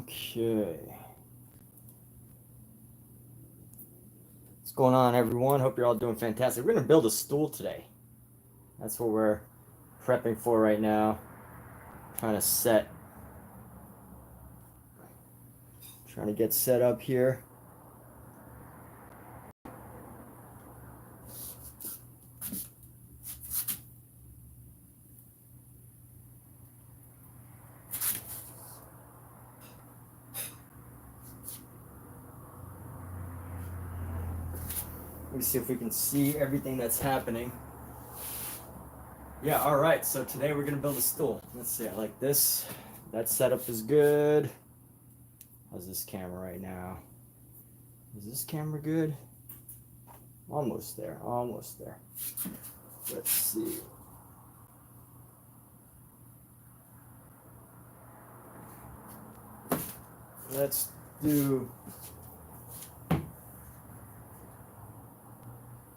Okay. What's going on, everyone? Hope you're all doing fantastic. We're going to build a stool today. That's what we're prepping for right now. Trying to get set up here. Let me see if we can see everything that's happening. Yeah, all right. So today we're going to build a stool. Let's see. I like this. That setup is good. How's this camera right now? Is this camera good? Almost there. Almost there. Let's see. Let's do.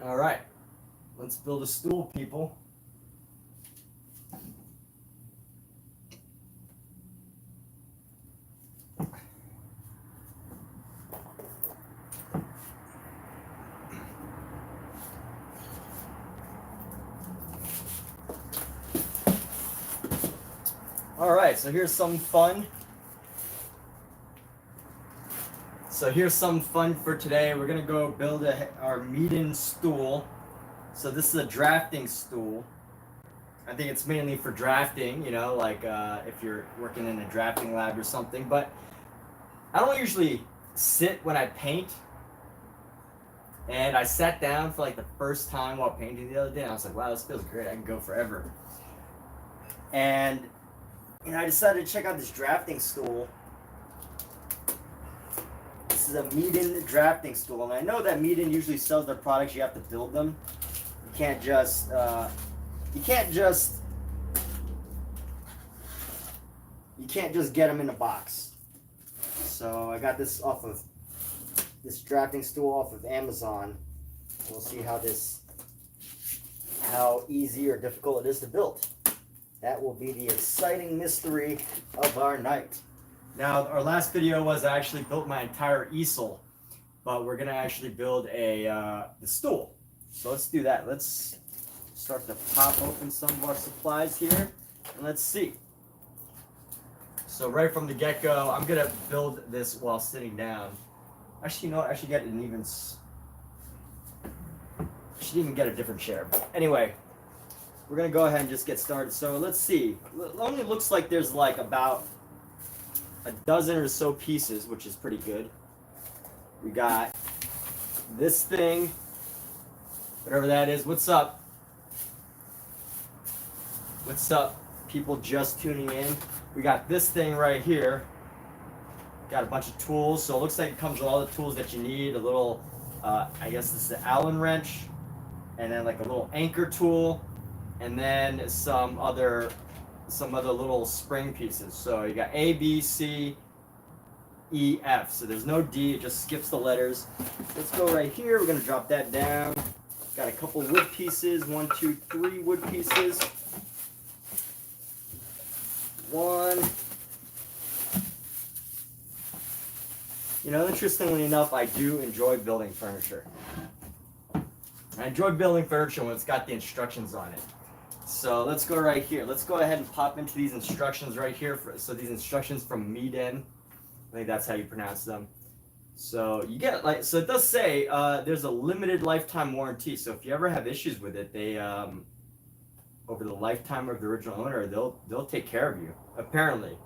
All right. Let's build a stool, people. All right, so here's some fun. Here's some fun for today. We're gonna go build our meet-in stool. So this is a drafting stool. I think it's mainly for drafting, like if you're working in a drafting lab or something. But I don't usually sit when I paint. And I sat down for like the first time while painting the other day, and I was like, wow, this feels great. I can go forever. And I decided to check out this drafting stool. This is a meet-in drafting stool, and I know that meet-in usually sells their products. You have to build them. You can't just get them in a box. So I got this drafting stool off of Amazon. We'll see how easy or difficult it is to build. That will be the exciting mystery of our night. Now, our last video was I actually built my entire easel, but we're gonna actually build the stool. So let's do that. Let's start to pop open some of our supplies here, and let's see. So right from the get-go, I'm gonna build this while sitting down. Actually, you know what? I should even get a different chair. But anyway, we're gonna go ahead and just get started. So let's see. It only looks like there's like about a dozen or so pieces, which is pretty good. We got this thing, whatever that is. What's up? What's up, people just tuning in? We got this thing right here. Got a bunch of tools. So it looks like it comes with all the tools that you need. A little, I guess this is the Allen wrench, and then like a little anchor tool, and then some other little spring pieces. So you got A, B, C, E, F. So there's no D, it just skips the letters. Let's go right here. We're gonna drop that down. Got a couple wood pieces. 1, 2, 3 wood pieces. 1. Interestingly enough, I do enjoy building furniture. I enjoy building furniture when it's got the instructions on it. So let's go right here. Let's go ahead and pop into these instructions right here. So these instructions from Meet-In, I think that's how you pronounce them. So you get so it does say there's a limited lifetime warranty. So if you ever have issues with it, they over the lifetime of the original owner, they'll take care of you, apparently.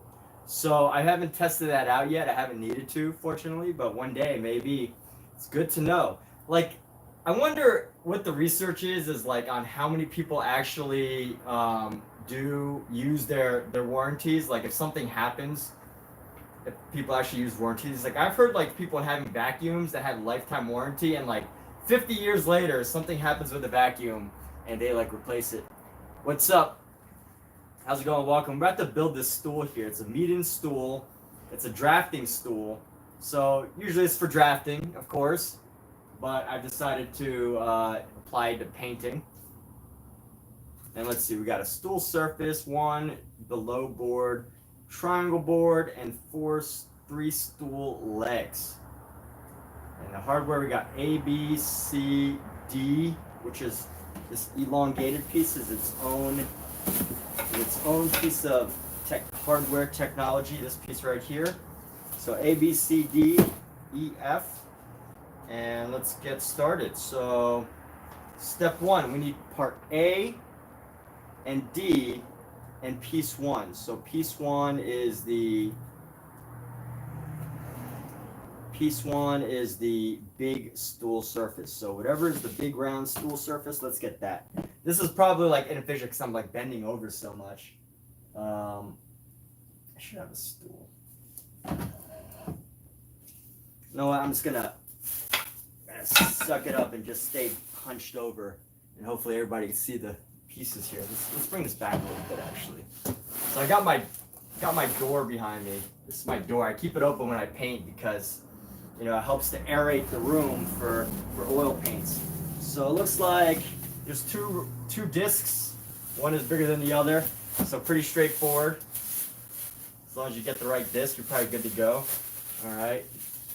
So I haven't tested that out yet. I haven't needed to, fortunately, but one day maybe. It's good to know. Like, I wonder what the research is like on how many people actually do use their warranties. Like if something happens, if people actually use warranties. Like I've heard like people having vacuums that had lifetime warranty, and like 50 years later something happens with the vacuum and they like replace it. What's up? How's it going? Welcome. We're about to build this stool here. It's a meet-in stool. It's a drafting stool. So usually it's for drafting, of course, but I've decided to apply it to painting. And let's see, we got a stool surface, 1 below board, triangle board, and 4 3 stool legs. And the hardware, we got A, B, C, D, which is this elongated piece is its own piece of hardware technology, this piece right here. So A, B, C, D, E, F, and let's get started. So step 1, we need part A and D and piece 1. So piece 1 is the big stool surface. So whatever is the big round stool surface, let's get that. This is probably like inefficient because I'm like bending over so much. I should have a stool. You know what? I'm just gonna suck it up and just stay hunched over, and hopefully everybody can see the pieces here. Let's bring this back a little bit actually. So I got my door behind me. This is my door. I keep it open when I paint because it helps to aerate the room for oil paints. So it looks like there's two discs. One is bigger than the other, so pretty straightforward. As long as you get the right disc, you're probably good to go. All right,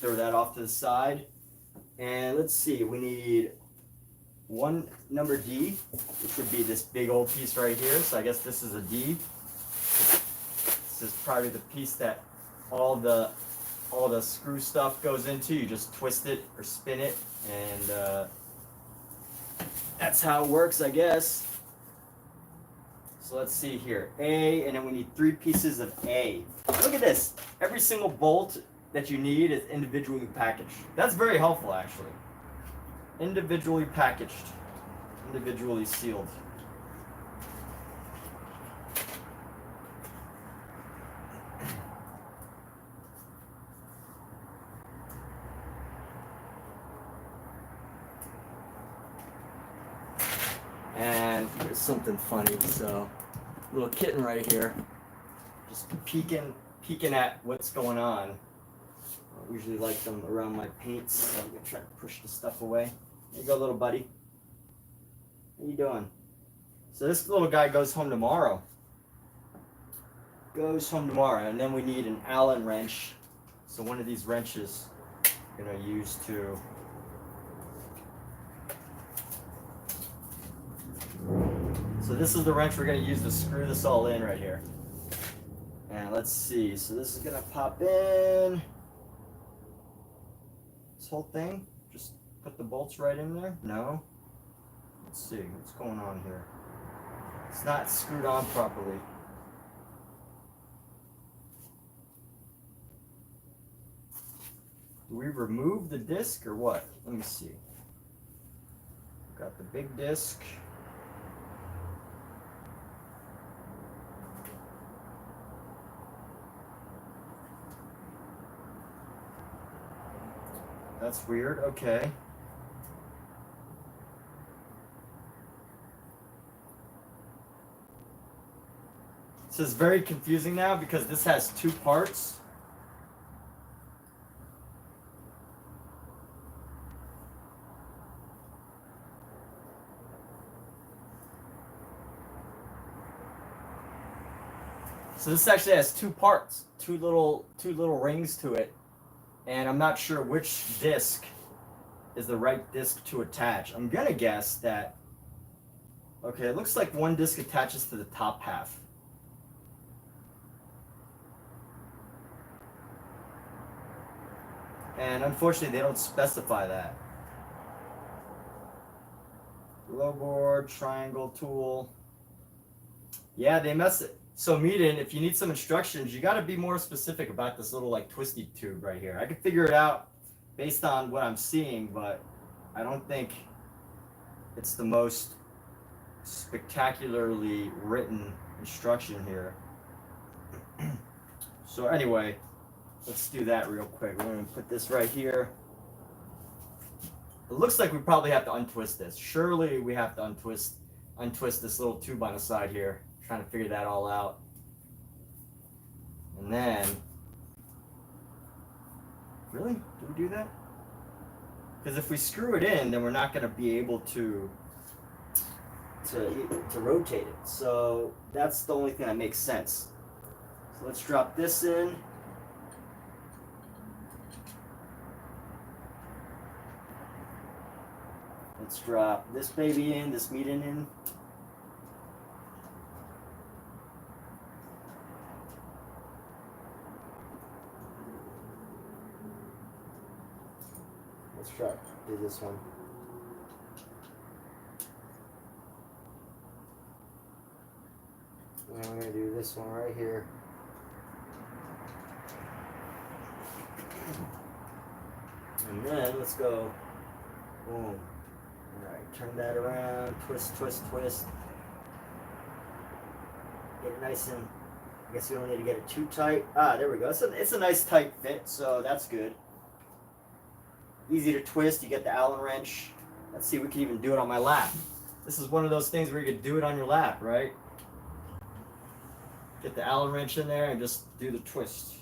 throw that off to the side. And let's see, we need one number D, which would be this big old piece right here. So I guess this is a D. This is probably the piece that all the screw stuff goes into. You just twist it or spin it, and that's how it works, I guess. So let's see here, A, and then we need 3 pieces of A. Look at this. Every single bolt that you need is individually packaged. That's very helpful, actually. Individually packaged, individually sealed. And here's something funny. So, little kitten right here, just peeking at what's going on. I usually like them around my paints, so I'm gonna try to push the stuff away. There you go, little buddy. How you doing? So this little guy goes home tomorrow. And then we need an Allen wrench. So one of these wrenches I'm gonna use to So this is the wrench we're going to use to screw this all in right here. And let's see. So this is going to pop in. This whole thing. Just put the bolts right in there. No. Let's see. What's going on here? It's not screwed on properly. Do we remove the disc or what? Let me see. Got the big disc. That's weird. Okay. This is very confusing now because this has 2 parts. So this actually has 2 parts, two little rings to it. And I'm not sure which disc is the right disc to attach. I'm gonna guess that, okay, it looks like one disc attaches to the top half. And unfortunately, they don't specify that. Low board, triangle tool. Yeah, they mess it. So Meaden, if you need some instructions, you got to be more specific about this little like twisty tube right here. I can figure it out based on what I'm seeing, but I don't think it's the most spectacularly written instruction here. So anyway, let's do that real quick. We're going to put this right here. It looks like we probably have to untwist this. Surely we have to untwist this little tube on the side here. Trying to figure that all out. And then, really? Do we do that? Because if we screw it in, then we're not going to be able to rotate it. So that's the only thing that makes sense. So let's drop this in. Let's drop this baby in, this meeting in. Let's do this one. And then we're going to do this one right here. And then let's go, boom. Alright, turn that around, twist, twist, twist. Get it nice and, I guess we don't need to get it too tight. Ah, there we go. It's a nice tight fit, so that's good. Easy to twist, you get the Allen wrench. Let's see, we can even do it on my lap. This is one of those things where you could do it on your lap, right? Get the Allen wrench in there and just do the twist.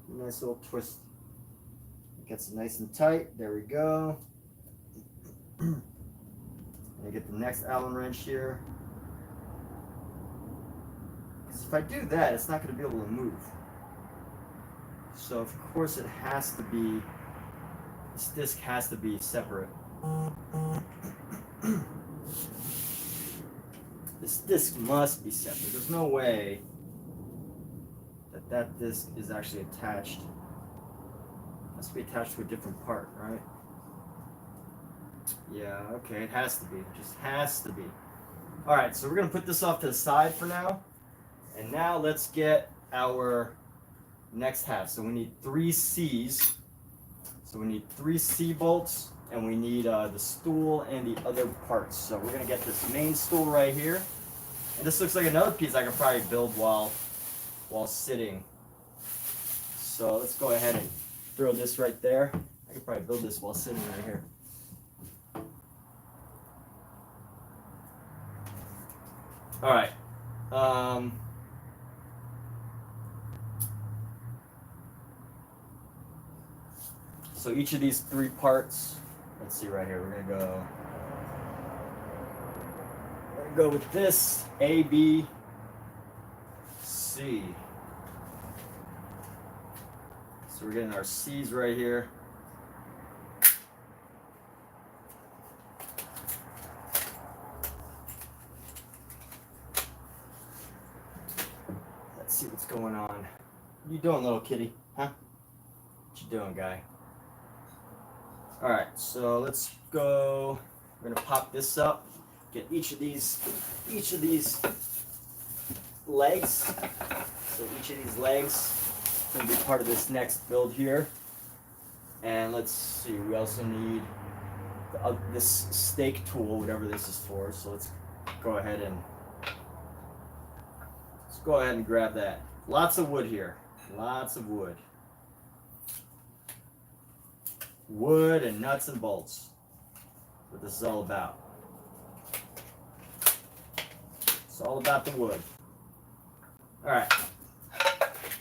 Nice little twist. Gets it nice and tight. There we go. And I get the next Allen wrench here. Because if I do that, it's not going to be able to move. So of course it has to be, this disc has to be separate. This disc must be separate. There's no way that that disc is actually attached. It must be attached to a different part, right? Yeah, okay, it has to be. It just has to be. Alright, so we're going to put this off to the side for now. And now let's get our next half. So we need 3 C's. So we need 3 C bolts, and we need the stool and the other parts. So we're going to get this main stool right here. And this looks like another piece I could probably build while sitting. So let's go ahead and throw this right there. I could probably build this while sitting right here. All right. So each of these 3 parts, let's see right here, we're gonna go with this, A, B, C. So we're getting our C's right here. Let's see what's going on. What you doing, little kitty? Huh? What you doing, guy? Alright, so let's go. We're gonna pop this up. Get each of these legs. So each of these legs is gonna be part of this next build here. And let's see, we also need this stake tool, whatever this is for. So let's go ahead and grab that. Lots of wood here. Lots of wood. Wood and nuts and bolts. That's what this is all about. It's all about the wood. Alright.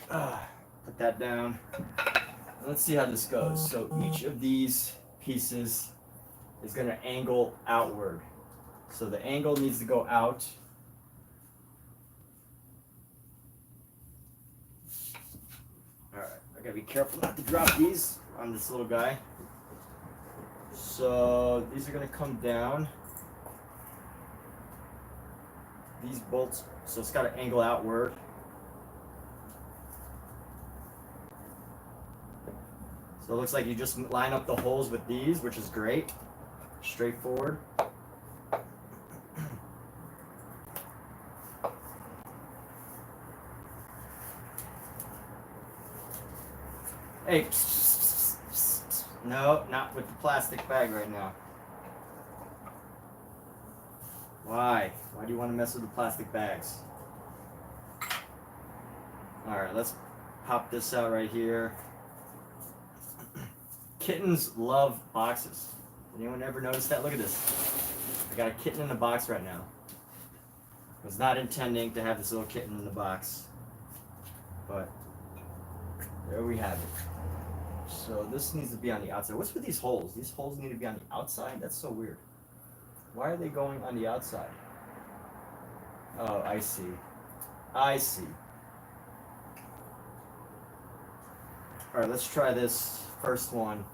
Put that down. Let's see how this goes. So each of these pieces is going to angle outward. So the angle needs to go out. Alright, I gotta be careful not to drop these on this little guy. So these are going to come down. These bolts, so it's got to angle outward. So it looks like you just line up the holes with these, which is great. Straightforward. Hey, no, not with the plastic bag right now. Why? Why do you want to mess with the plastic bags? Alright, let's pop this out right here. Kittens love boxes. Anyone ever notice that? Look at this. I got a kitten in a box right now. I was not intending to have this little kitten in the box. But there we have it. So this needs to be on the outside. What's with these holes? These holes need to be on the outside? That's so weird. Why are they going on the outside? Oh, I see. I see. Alright, let's try this first one.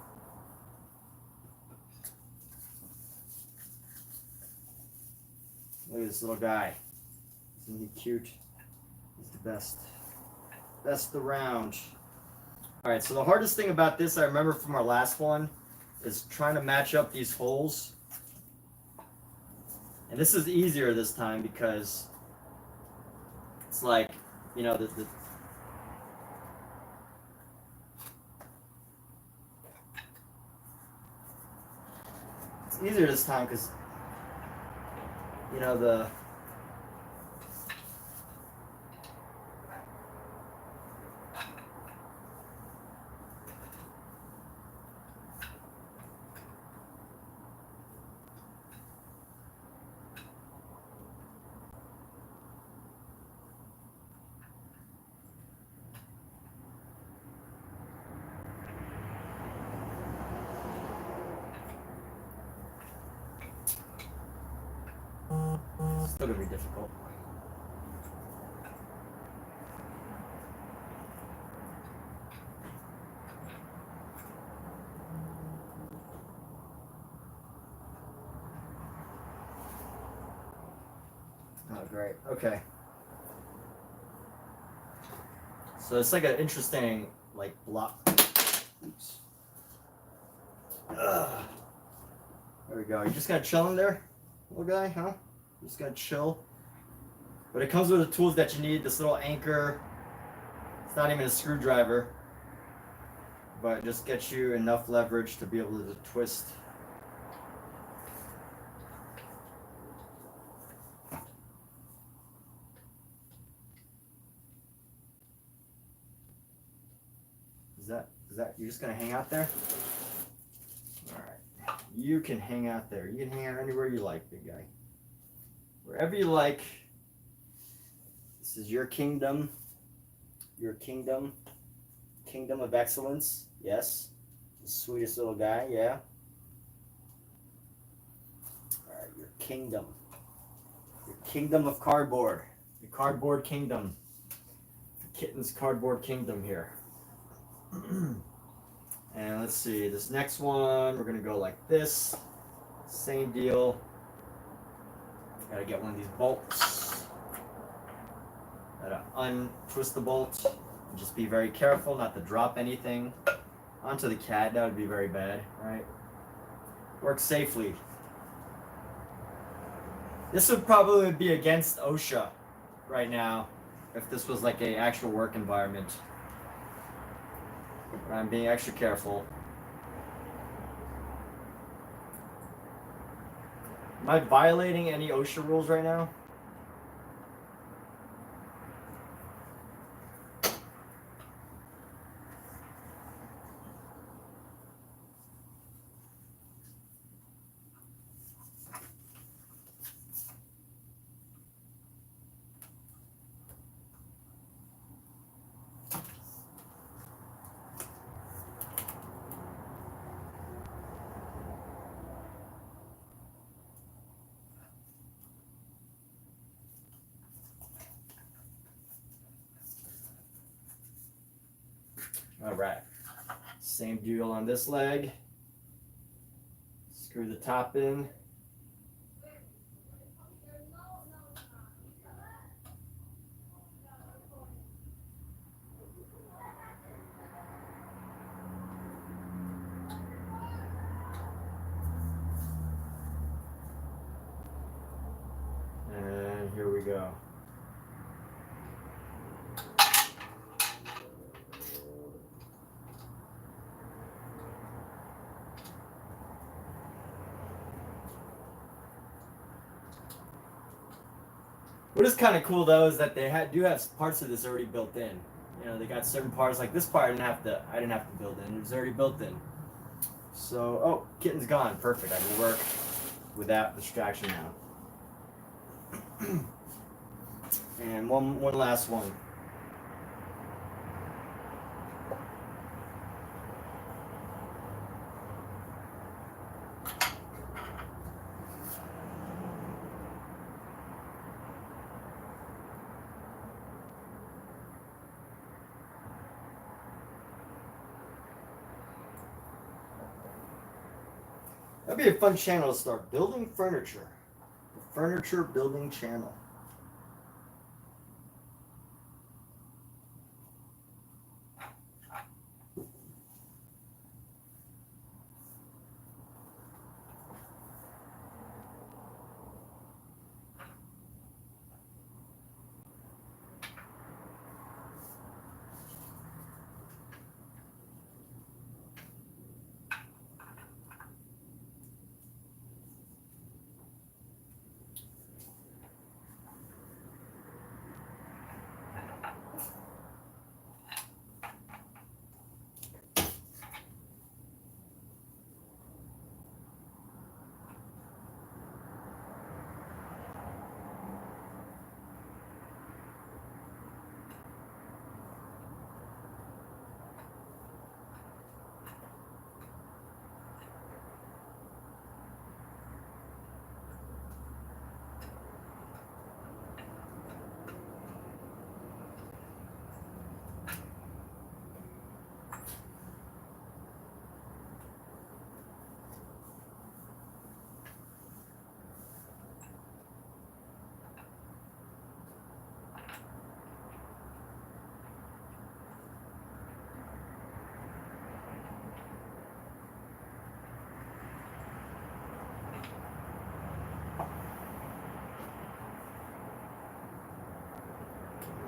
Look at this little guy. Isn't he cute? He's the best. Best around. Alright, so the hardest thing about this, I remember from our last one, is trying to match up these holes. And this is easier this time because it's like, you know, it's easier this time because, you know, the it's still gonna be difficult. Oh, great. Okay. So it's like an interesting, like, block. Oops. Ugh. There we go. You just gotta chill in there, little guy, huh? You just gotta chill. But it comes with the tools that you need. This little anchor. It's not even a screwdriver, but it just gets you enough leverage to be able to twist. Is that you're just gonna hang out there? Alright. You can hang out there. You can hang out anywhere you like, big guy. Wherever you like. This is your kingdom. Your kingdom. Kingdom of excellence. Yes. The sweetest little guy, yeah. Alright, your kingdom. Your kingdom of cardboard. The cardboard kingdom. The kitten's cardboard kingdom here. And let's see, this next one, we're gonna go like this. Same deal. Gotta get one of these bolts. Gotta untwist the bolt. And just be very careful not to drop anything onto the CAD. That would be very bad, right? Work safely. This would probably be against OSHA right now if this was like an actual work environment. I'm being extra careful. Am I violating any OSHA rules right now? All right, same deal on this leg. Screw the top in. And here we go. What is kind of cool though is that they do have parts of this already built in. You know, they got certain parts like this part I didn't have to build in. It was already built in. So, oh, kitten's gone. Perfect. I can work without distraction now. And one last one. That'd be a fun channel to start, building furniture. Furniture building channel.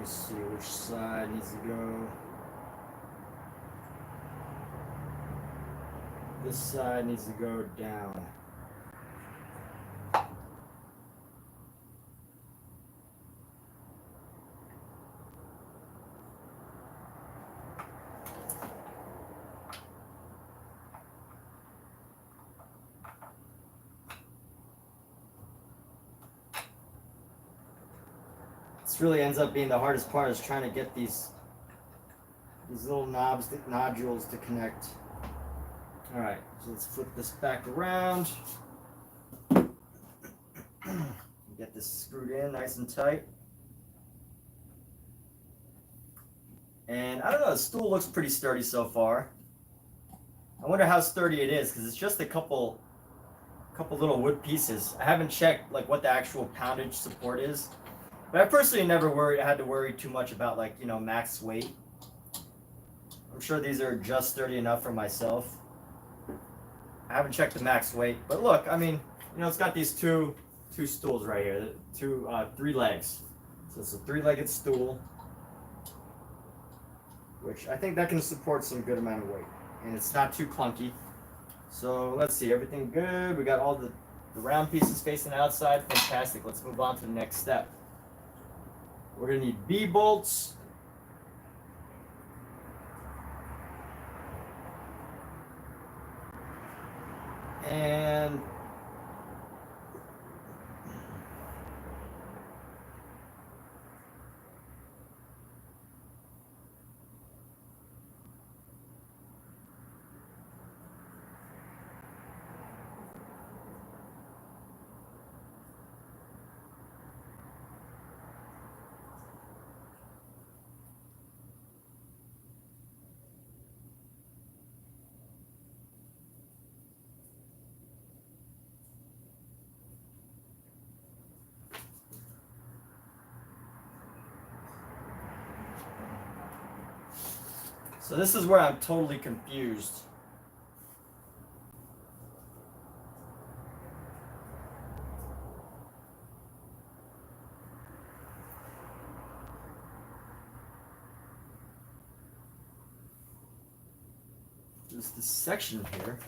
Let's see which side needs to go. This side needs to go down. This really ends up being the hardest part, is trying to get these little nodules to connect. All right, so let's flip this back around. Get this screwed in nice and tight. And I don't know, the stool looks pretty sturdy so far. I wonder how sturdy it is, because it's just a couple little wood pieces. I haven't checked like what the actual poundage support is. But I personally never had to worry too much about, like, you know, max weight. I'm sure these are just sturdy enough for myself. I haven't checked the max weight, but look, I mean, you know, it's got these two stools right here, three legs. So it's a three-legged stool, which I think that can support some good amount of weight, and it's not too clunky. So let's see, everything good. We got all the round pieces facing outside. Fantastic. Let's move on to the next step. We're going to need B-bolts. And so this is where I'm totally confused. There's this section here.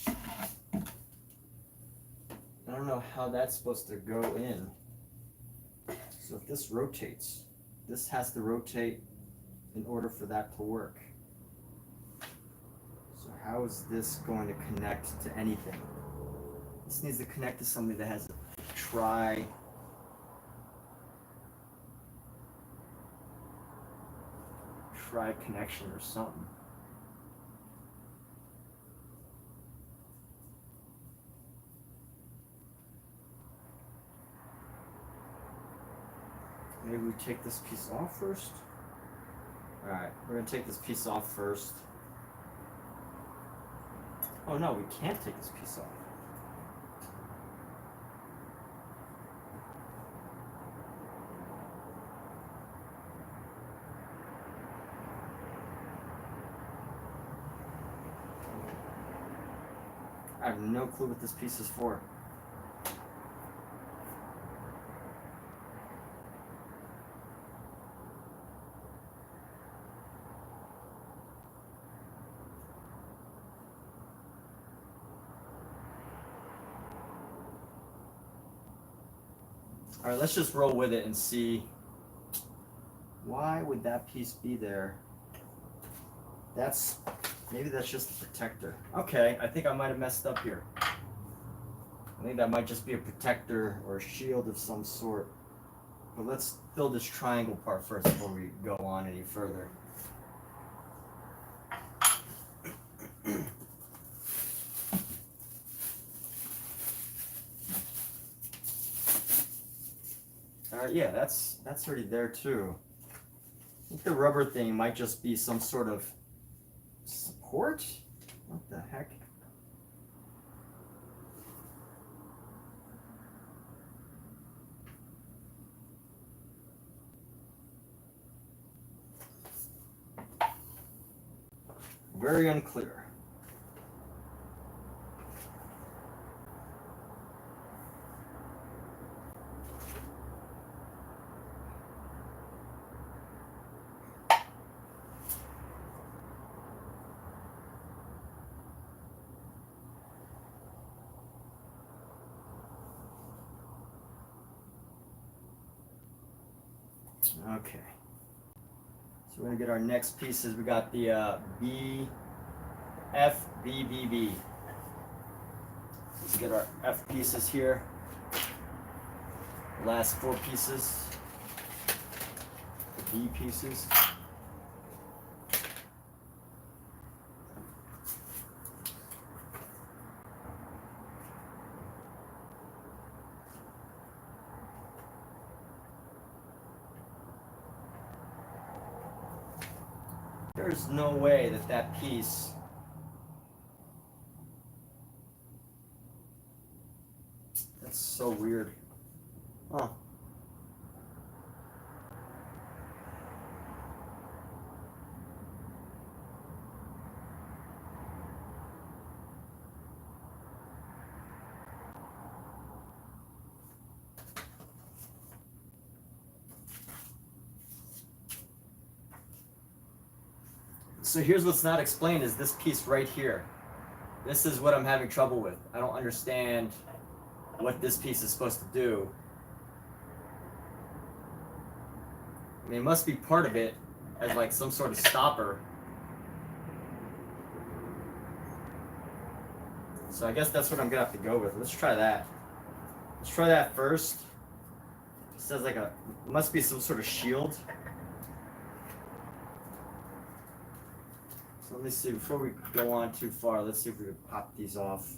I don't know how that's supposed to go in. So if this rotates, this has to rotate in order for that to work. So how is this going to connect to anything? This needs to connect to something that has a tri connection or something. Maybe we take this piece off first. All right, we're gonna take this piece off first. Oh no, we can't take this piece off. I have no clue what this piece is for. All right, let's just roll with it and see. Why would that piece be there? Maybe that's just a protector. Okay, I think I might have messed up here. I think that might just be a protector or a shield of some sort. But let's build this triangle part first before we go on any further. Yeah, that's already there too. I think the rubber thing might just be some sort of support? What the heck? Very unclear. Okay, so we're gonna get our next pieces. We got the BFBBB. Let's get our F pieces here. Last 4 pieces, the B pieces. There's no way that that piece that's so weird. Huh. So here's what's not explained is this piece right here. This is what I'm having trouble with. I don't understand what this piece is supposed to do. I mean, it must be part of it as like some sort of stopper. So I guess that's what I'm gonna have to go with. Let's try that. Let's try that first. It says like it must be some sort of shield. So let me see, before we go on too far, let's see if we can pop these off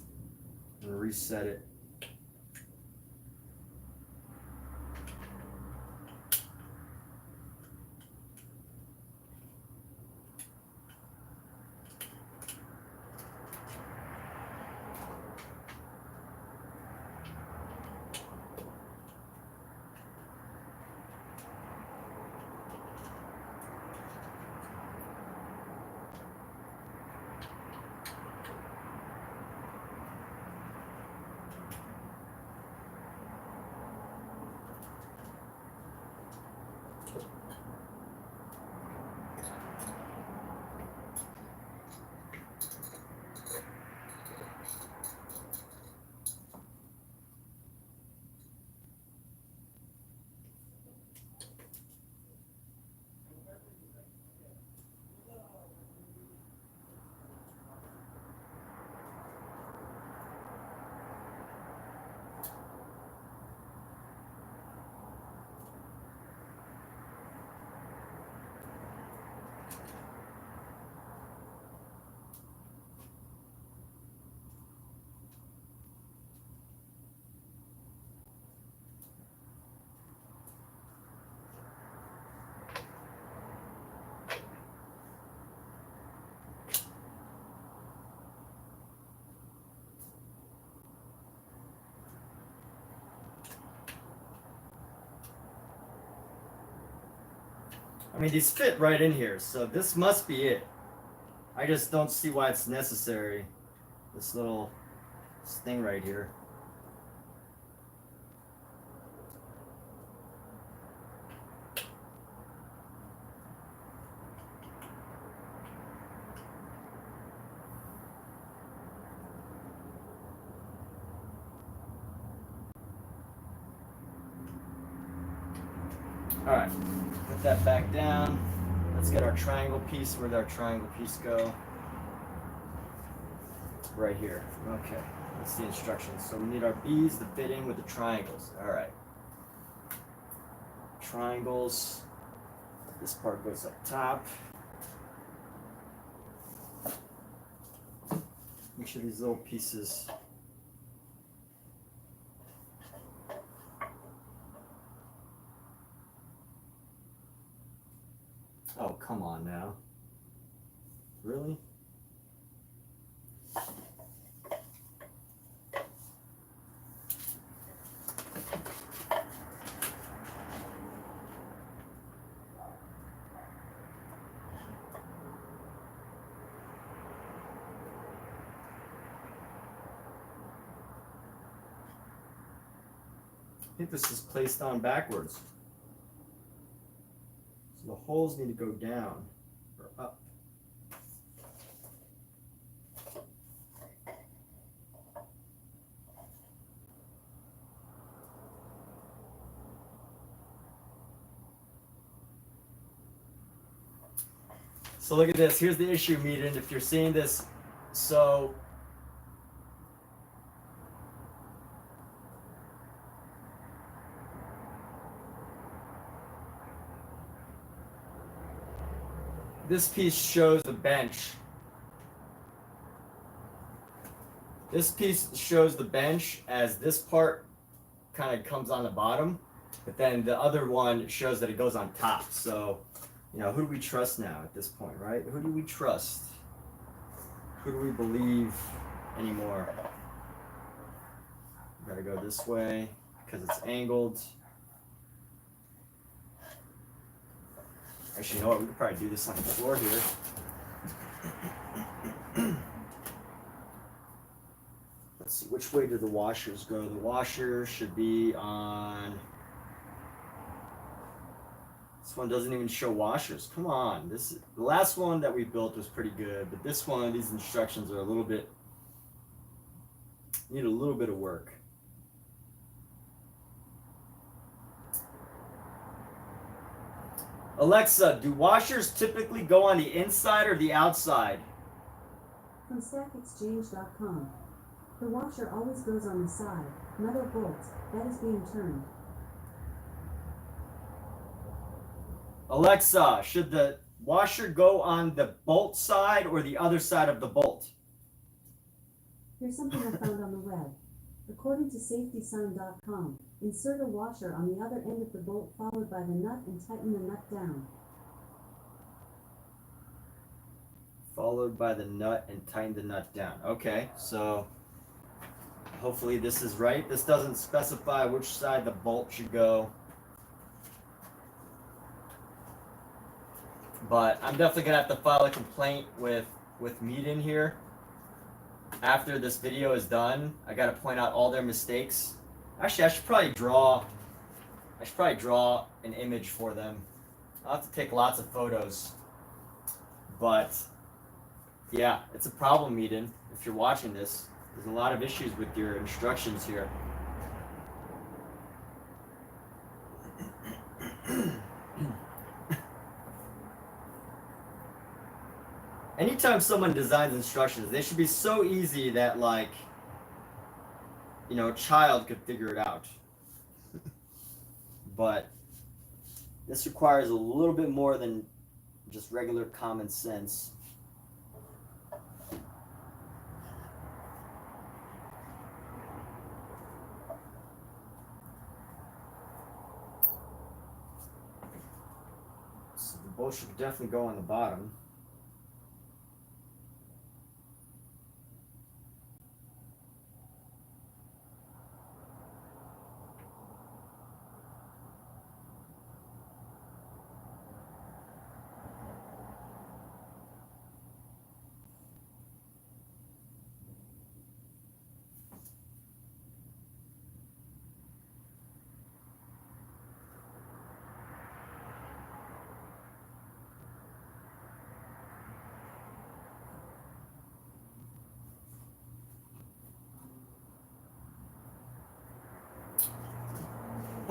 and reset it. I mean, these fit right in here, so this must be it. I just don't see why it's necessary. This little This thing right here. All right, put that back down. Let's get our triangle piece. Where'd our triangle piece go? Right here. Okay, that's the instructions. So we need our B's to fit in with the triangles. All right. Triangles. This part goes up top. Each of these little pieces. Oh, come on now. Really? I think this is placed on backwards. So the holes need to go down or up. So look at this. Here's the issue, Meaden. If you're seeing this, so this piece shows the bench. This piece shows the bench as this part kind of comes on the bottom, but then the other one shows that it goes on top. So, you know, who do we trust now at this point, right? Who do we trust? Who do we believe anymore? We gotta go this way because it's angled. Actually, you know what? We could probably do this on the floor here. Let's see, which way do the washers go? The washer should be on... This one doesn't even show washers. Come on. The last one that we built was pretty good, but this one, these instructions are a little bit... need a little bit of work. Alexa, do washers typically go on the inside or the outside? From stackexchange.com. The washer always goes on the side, metal bolt, that is being turned. Alexa, should the washer go on the bolt side or the other side of the bolt? Here's something I found on the web. According to safetysign.com, insert a washer on the other end of the bolt followed by the nut and tighten the nut down. Followed by the nut and tighten the nut down. Okay, so hopefully this is right. This doesn't specify which side the bolt should go. But I'm definitely gonna have to file a complaint with Meaden here. After this video is done, I gotta point out all their mistakes. Actually, I should probably draw an image for them. I'll have to take lots of photos. But yeah, it's a problem, Meaden. If you're watching this, there's a lot of issues with your instructions here. Anytime someone designs instructions, they should be so easy that, like, you know, a child could figure it out. But this requires a little bit more than just regular common sense. So the bolt should definitely go on the bottom.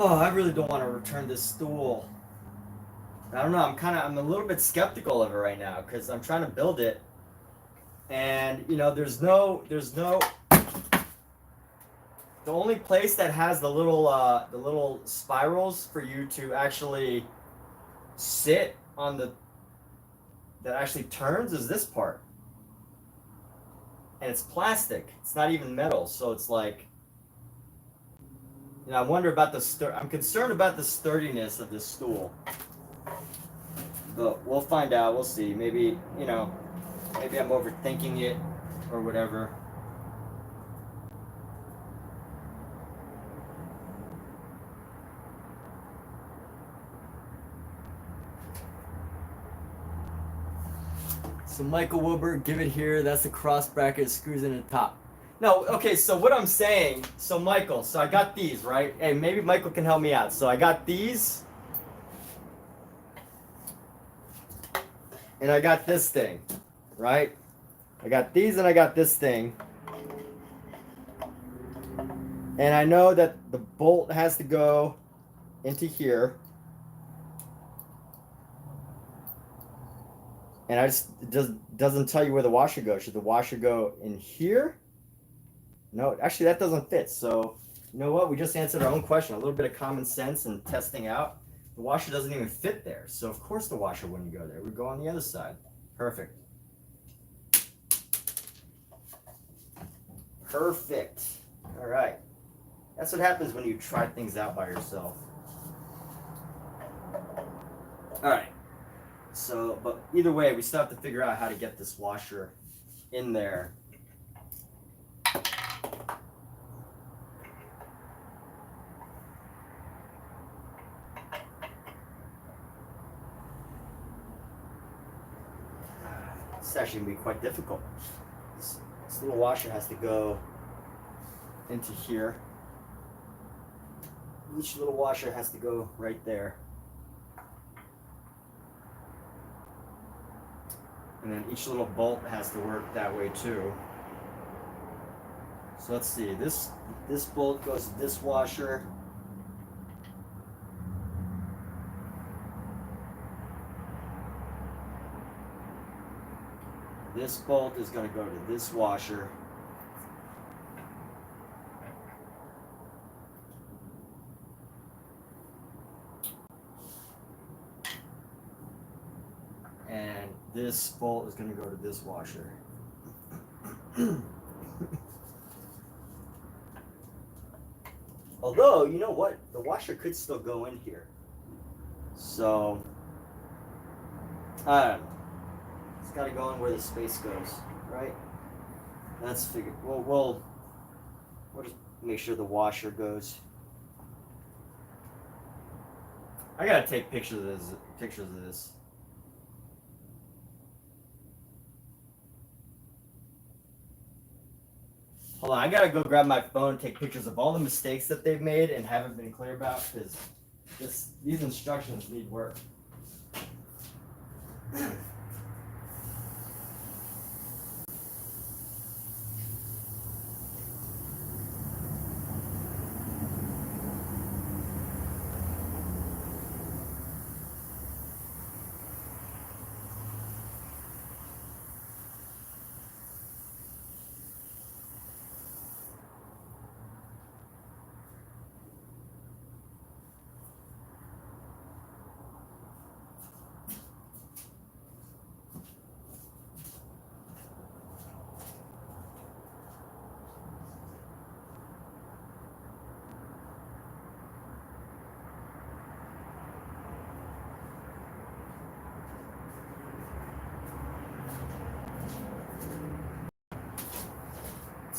Oh, I really don't want to return this stool. I don't know. I'm a little bit skeptical of it right now because I'm trying to build it, and there's no. The only place that has the little spirals for you to actually sit on that actually turns is this part, and it's plastic. It's not even metal, so it's like. I wonder about I'm concerned about the sturdiness of this stool. But we'll find out. We'll see. Maybe I'm overthinking it or whatever. So Michael Wilbur, give it here. That's the cross bracket, screws in the top. No, okay, so what I'm saying, so Michael, so I got these, right? Hey, maybe Michael can help me out. So I got these, and I got this thing, right? I got these and I got this thing. And I know that the bolt has to go into here. And it doesn't tell you where the washer goes. Should the washer go in here? No, actually that doesn't fit. So you know what? We just answered our own question. A little bit of common sense and testing out. The washer doesn't even fit there. So of course the washer wouldn't go there. It would go on the other side. Perfect. Perfect. All right. That's what happens when you try things out by yourself. All right. So, but either way, we still have to figure out how to get this washer in there. It's actually going to be quite difficult. This little washer has to go into here. Each little washer has to go right there. And then each little bolt has to work that way too. So let's see, this bolt goes to this washer. This bolt is going to go to this washer. And this bolt is going to go to this washer. Although, you know what? The washer could still go in here. So, I don't know. It's got to go in where the space goes, right? That's figured. We'll just make sure the washer goes. I gotta take pictures of this. Hold on, I gotta go grab my phone and take pictures of all the mistakes that they've made and haven't been clear about, because these instructions need work.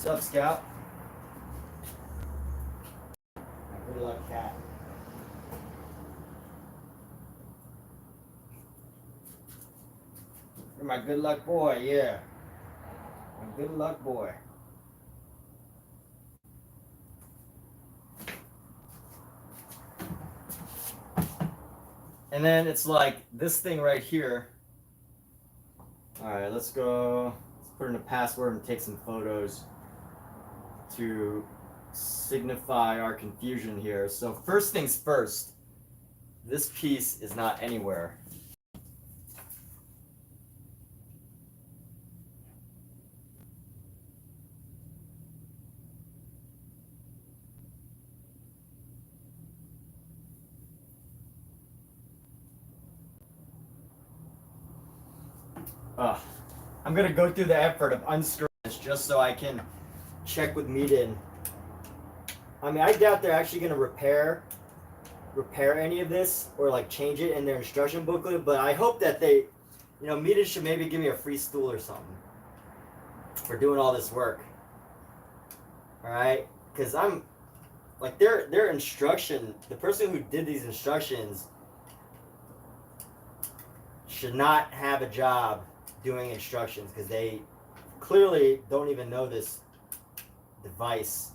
What's up, Scout? Good luck, cat. You're my good luck boy, yeah. My good luck boy. And then it's like this thing right here. All right, let's put in a password and take some photos to signify our confusion here. So first things first, this piece is not anywhere. I'm gonna go through the effort of unscrewing this just so I can check with Meaden. I mean, I doubt they're actually gonna repair any of this or like change it in their instruction booklet, but I hope that they, you know, Meaden should maybe give me a free stool or something for doing all this work. All right, because I'm like their instruction, the person who did these instructions should not have a job doing instructions because they clearly don't even know this device.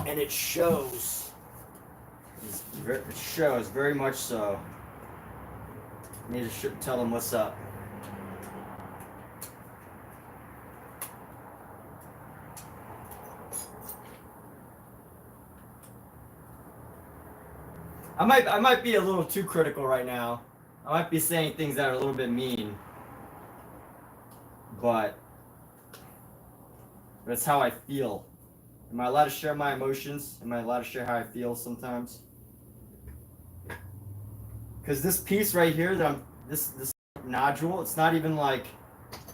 And it shows. It shows very much so. I need to tell them what's up. I might be a little too critical right now. I might be saying things that are a little bit mean, but that's how I feel. Am I allowed to share my emotions? Am I allowed to share how I feel sometimes? Because this piece right here that this nodule, it's not even like,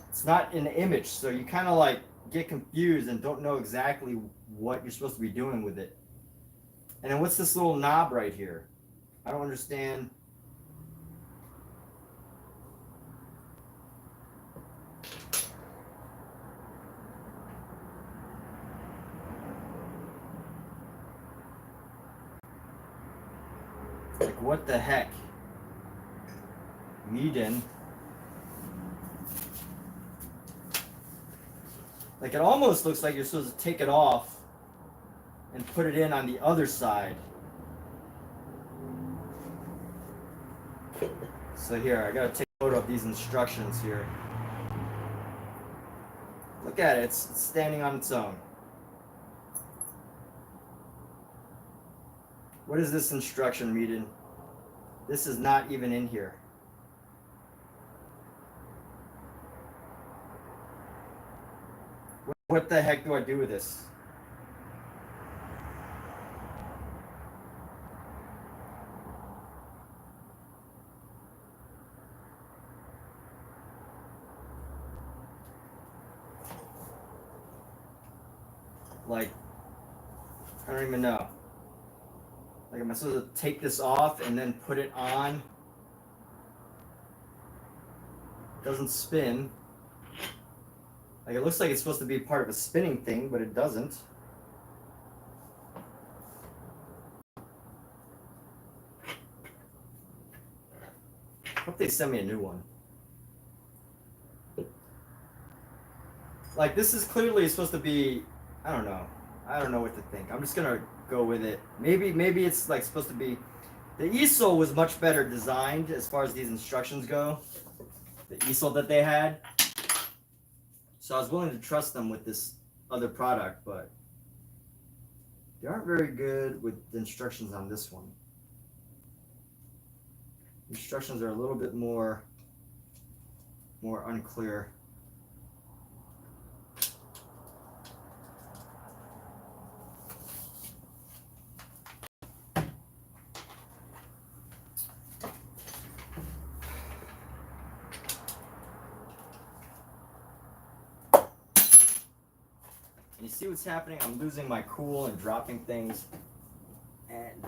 it's not an image, so you kind of like get confused and don't know exactly what you're supposed to be doing with it. And then what's this little knob right here? I don't understand. Like, what the heck? Meaden. Like, it almost looks like you're supposed to take it off and put it in on the other side. So here, I gotta take a photo of these instructions here. Look at it, it's standing on its own. What is this instruction, Meaden? This is not even in here. What the heck do I do with this? Like, I don't even know. Like, am I supposed to take this off and then put it on? Doesn't spin. Like, it looks like it's supposed to be part of a spinning thing, but it doesn't. Hope they send me a new one. Like, this is clearly supposed to be, I don't know. I don't know what to think. I'm just gonna go with it. Maybe it's like supposed to be. The easel was much better designed as far as these instructions go. The easel that they had. So I was willing to trust them with this other product, but they aren't very good with the instructions on this one. Instructions are a little bit more unclear. And you see what's happening? I'm losing my cool and dropping things. And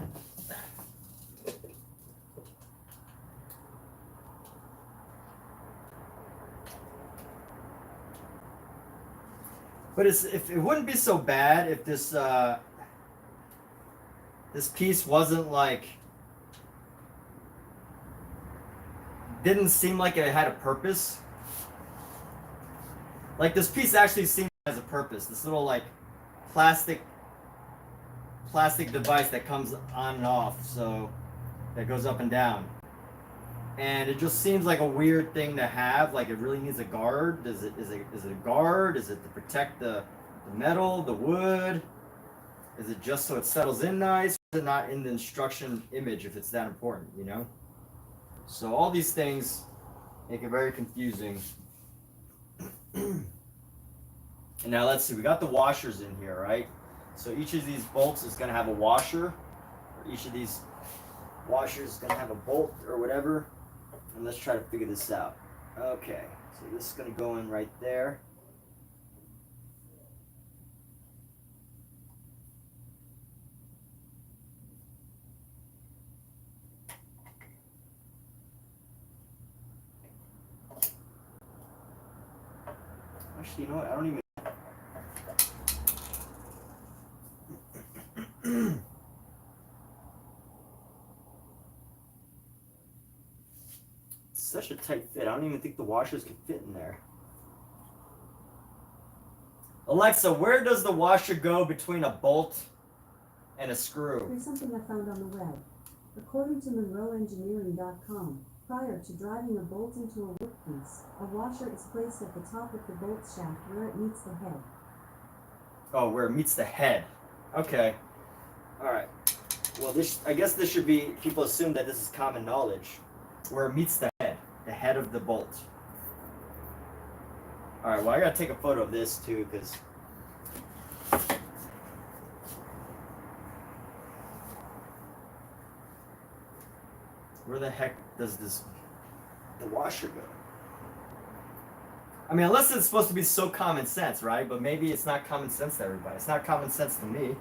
but if it wouldn't be so bad if this this piece wasn't like, didn't seem like it had a purpose. Like, this piece actually seems has a purpose. This little like plastic device that comes on and off, so that goes up and down. And it just seems like a weird thing to have. Like it really needs a guard. Is it a guard? Is it to protect the metal, the wood? Is it just so it settles in nice? Is it not in the instruction image if it's that important, you know? So all these things make it very confusing. And now let's see, we got the washers in here, right? So each of these bolts is gonna have a washer, or each of these washers is gonna have a bolt or whatever. And let's try to figure this out. Okay, so this is gonna go in right there. Actually, you know what? I don't even. It's such a tight fit. I don't even think the washers can fit in there. Alexa, where does the washer go between a bolt and a screw? Here's something I found on the web. According to MonroeEngineering.com, prior to driving a bolt into a workpiece, a washer is placed at the top of the bolt shaft where it meets the head. Oh, where it meets the head. Okay. Alright. Well, I guess this should be, people assume that this is common knowledge. Where it meets the head of the bolt. Alright, well I gotta take a photo of this too, because where the heck does the washer go? I mean, unless it's supposed to be so common sense, right? But maybe it's not common sense to everybody. It's not common sense to me.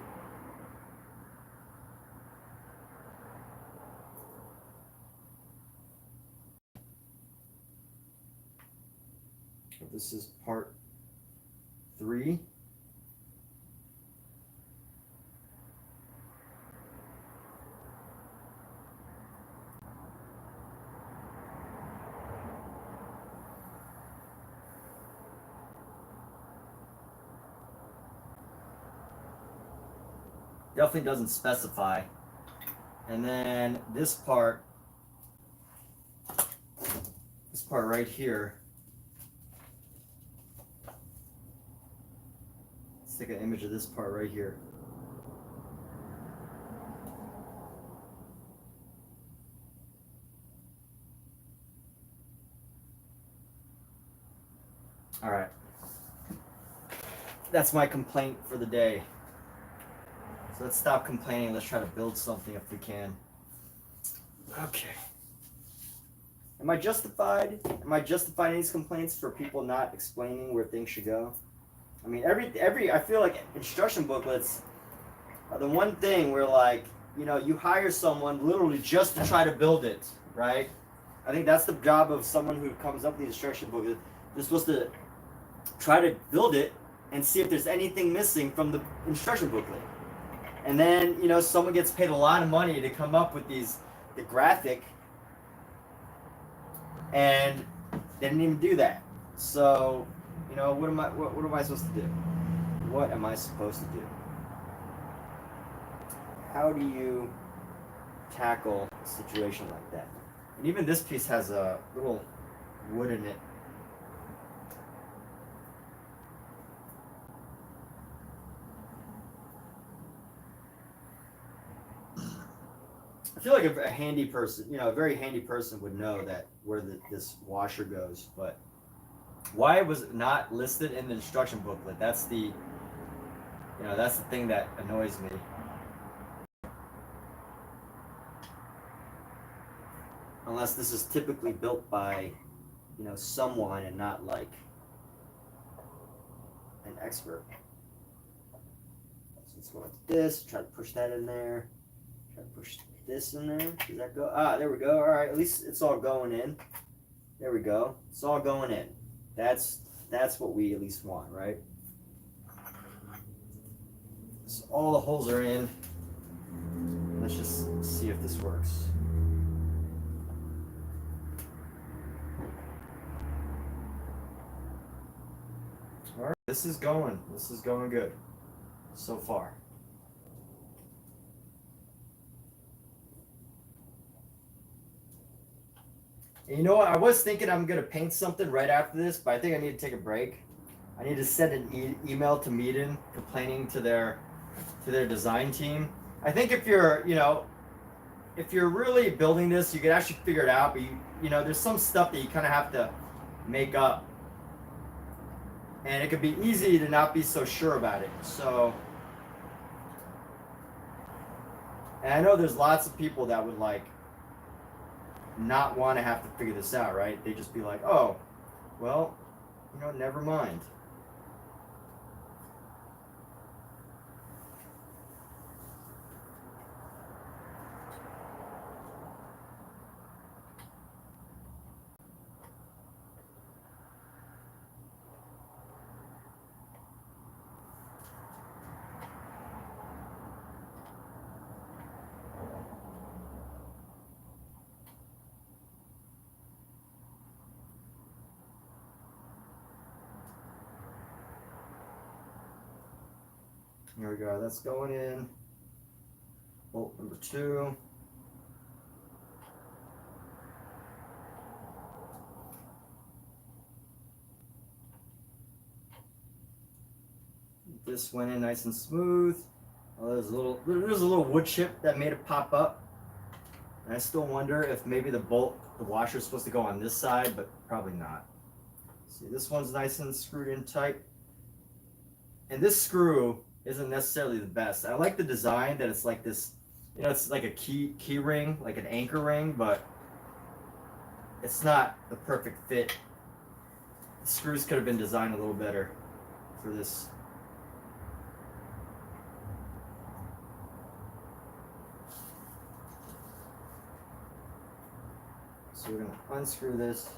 This is part 3. Definitely doesn't specify. And then this part right here. Let's take an image of this part right here. All right. That's my complaint for the day. So let's stop complaining. Let's try to build something if we can. Okay. Am I justified? Am I justifying these complaints for people not explaining where things should go? I mean, I feel like instruction booklets are the one thing where, like, you know, you hire someone literally just to try to build it, right? I think that's the job of someone who comes up with the instruction booklet. They're supposed to try to build it and see if there's anything missing from the instruction booklet. And then, you know, someone gets paid a lot of money to come up with the graphic, and they didn't even do that. So, you know, what am I supposed to do? What am I supposed to do? How do you tackle a situation like that? And even this piece has a little wood in it. I feel like a handy person, you know, a very handy person would know that where this washer goes, but why it was not listed in the instruction booklet, that's the thing that annoys me. Unless this is typically built by, you know, someone and not like an expert. So let's go like this, try to push that in there, try to push this in there. Does that go? Ah, there we go. All right, at least it's all going in. There we go. It's all going in. That's what we at least want, right? So all the holes are in. Let's just see if this works. All right, this is going good so far. And you know what? I was thinking I'm gonna paint something right after this, but I think I need to take a break. I need to send an email to Meaden complaining to their design team. I think if you're, if you're really building this, you could actually figure it out. But there's some stuff that you kind of have to make up, and it could be easy to not be so sure about it. So, and I know there's lots of people that would like not want to have to figure this out, right? They just be like, oh, well, never mind. Here we go. That's going in. Bolt number 2. This went in nice and smooth. Oh, there's a little wood chip that made it pop up. And I still wonder if maybe the washer is supposed to go on this side, but probably not. See, this one's nice and screwed in tight. And this screw isn't necessarily the best. I like the design that it's like this, it's like a key ring, like an anchor ring, but it's not the perfect fit. The screws could have been designed a little better for this. So we're going to unscrew this.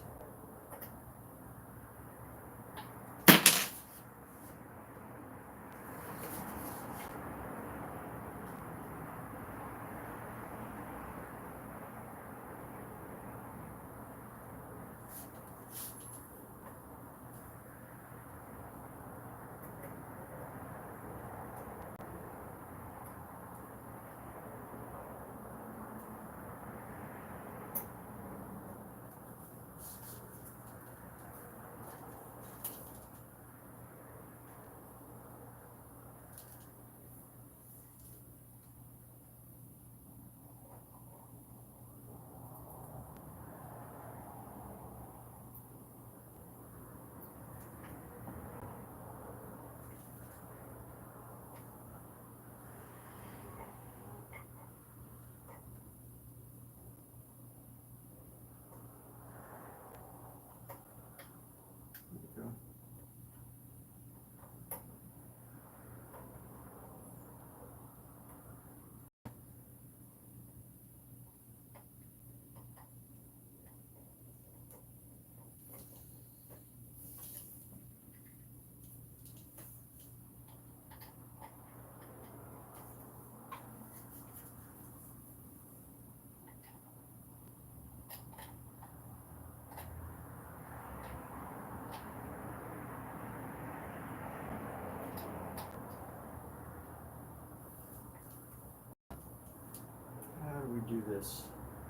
How do we do this?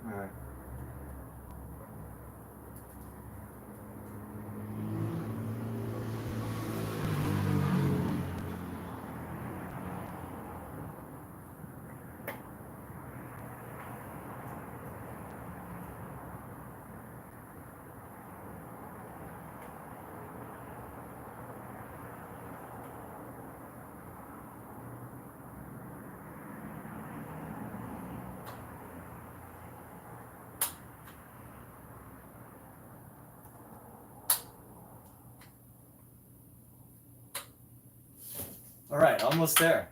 All right. All right, almost there.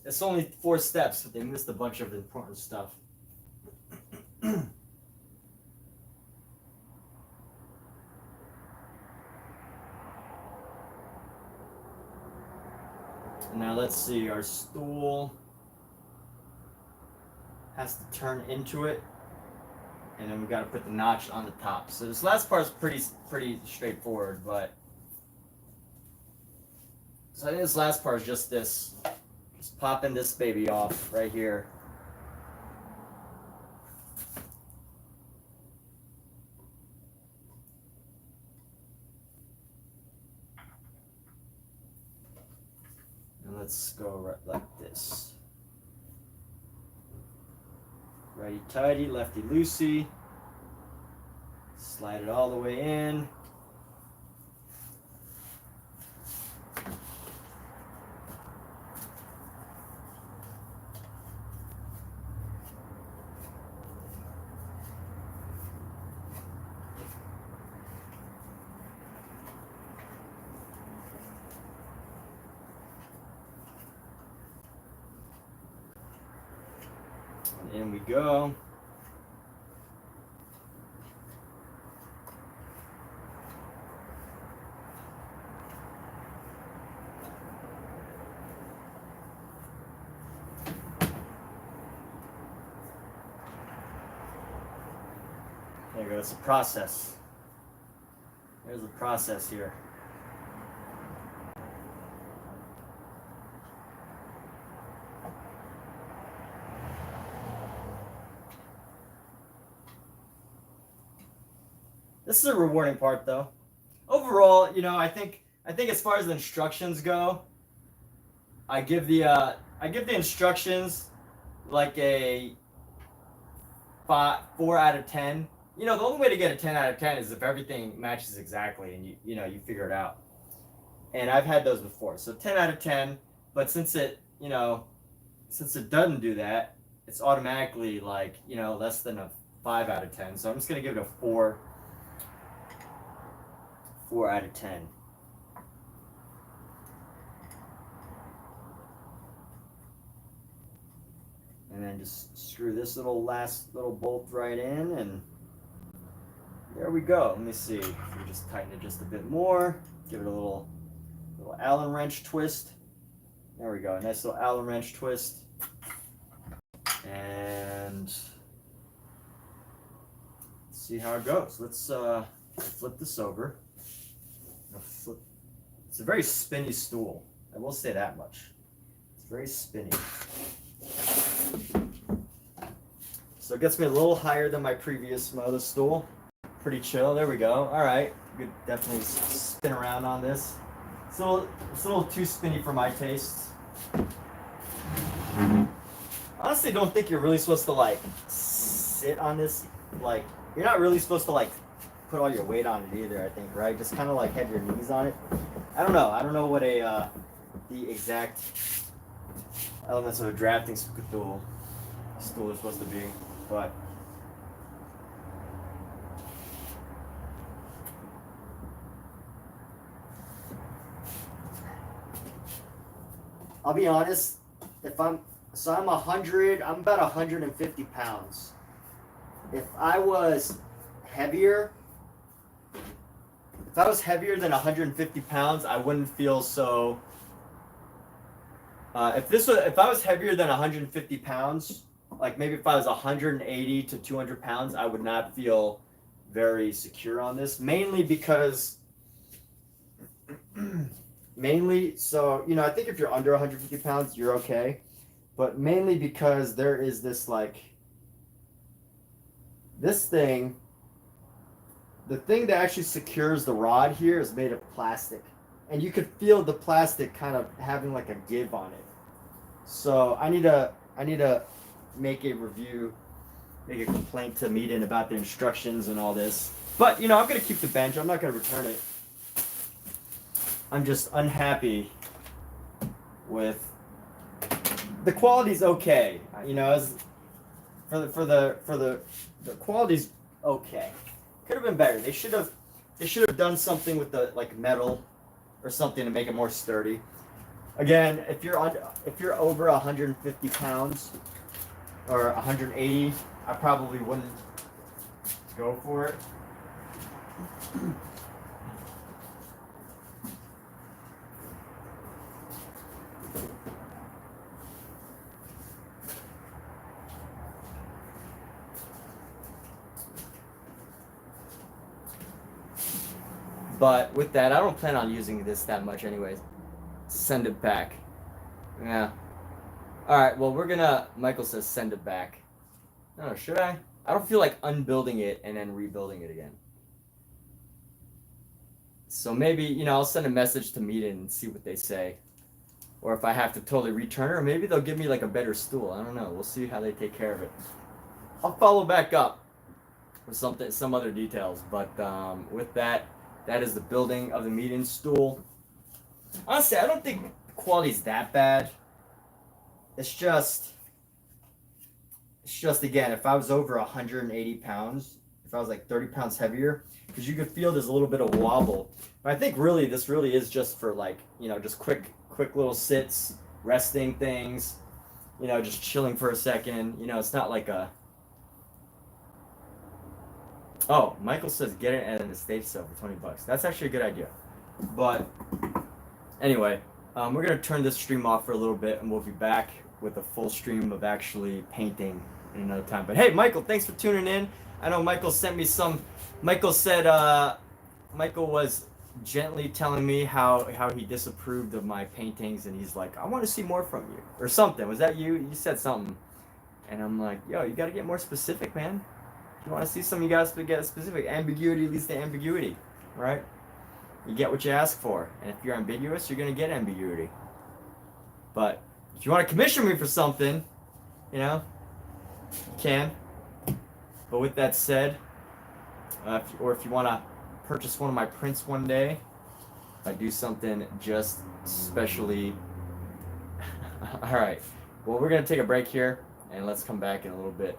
It's only 4 steps, but they missed a bunch of important stuff. Now let's see, our stool has to turn into it, and then we got to put the notch on the top. So this last part is pretty straightforward, but so I think this last part is just popping this baby off right here. let's go right like this. Righty tighty, lefty loosey. Slide it all the way in. And in we go. There you go, it's a process. There's a process here. This is a rewarding part though. Overall, you know, I think as far as the instructions go, I give the instructions like a 4 out of 10. You know, the only way to get a 10 out of 10 is if everything matches exactly and you figure it out. And I've had those before. So 10 out of 10, but since it doesn't do that, it's automatically like, you know, less than a 5 out of 10. So I'm just going to give it a 4 out of 10. And then just screw this last little bolt right in, and there we go. Let me see if we just tighten it just a bit more. Give it a little Allen wrench twist. There we go, a nice little Allen wrench twist. And let's see how it goes. Let's flip this over. It's a very spinny stool. I will say that much. It's very spinny. So it gets me a little higher than my previous motor stool. Pretty chill. There we go. All right. You could definitely spin around on this. It's a little too spinny for my taste. Honestly, don't think you're really supposed to like sit on this. Like, you're not really supposed to like put all your weight on it either, I think, right? Just kind of like have your knees on it. I don't know what the exact elements of a drafting stool is supposed to be, but I'll be honest, I'm about 150 pounds. If I was heavier than 150 pounds, I wouldn't feel so. If I was heavier than 150 pounds, like maybe if I was 180 to 200 pounds, I would not feel very secure on this. Mainly because, so, you know, I think if you're under 150 pounds, you're okay. But mainly because there is this thing. The thing that actually secures the rod here is made of plastic. And you could feel the plastic kind of having like a give on it. So I need to make a complaint to Meaden about the instructions and all this. But, you know, I'm going to keep the bench. I'm not going to return it. I'm just unhappy with the quality's okay. You know, as for the quality's okay. Could have been better. They should have done something with the like metal or something to make it more sturdy. Again, if you're over 150 pounds or 180, I probably wouldn't go for it. But with that, I don't plan on using this that much anyways. Send it back. Yeah. Alright, well, Michael says send it back. I don't know, should I? I don't feel like unbuilding it and then rebuilding it again. So maybe, you know, I'll send a message to Meaden and see what they say. or if I have to totally return it, or maybe they'll give me like a better stool. I don't know. We'll see how they take care of it. I'll follow back up with some other details. But with that, that is the building of the meeting stool. Honestly, I don't think the quality's that bad. It's just again, if I was over 180 pounds, if I was like 30 pounds heavier, because you could feel there's a little bit of wobble. But I think really this really is just for like, you know, just quick little sits, resting things, you know, just chilling for a second. You know, it's not like a. Oh, Michael says get it at an estate sale for $20. That's actually a good idea. But anyway, we're gonna turn this stream off for a little bit, and we'll be back with a full stream of actually painting in another time. But hey, Michael, thanks for tuning in. I know Michael sent me some. Michael said Michael was gently telling me how he disapproved of my paintings, and he's like, I want to see more from you or something. Was that you? You said something, and I'm like, yo, you got to get more specific, man. If you want to see something, you got to get specific. Ambiguity leads to ambiguity, right? You get what you ask for, and if you're ambiguous, you're gonna get ambiguity. But if you want to commission me for something, you know, you can. But with that said, if you want to purchase one of my prints one day, I do something just specially. All right. Well, we're gonna take a break here, and let's come back in a little bit.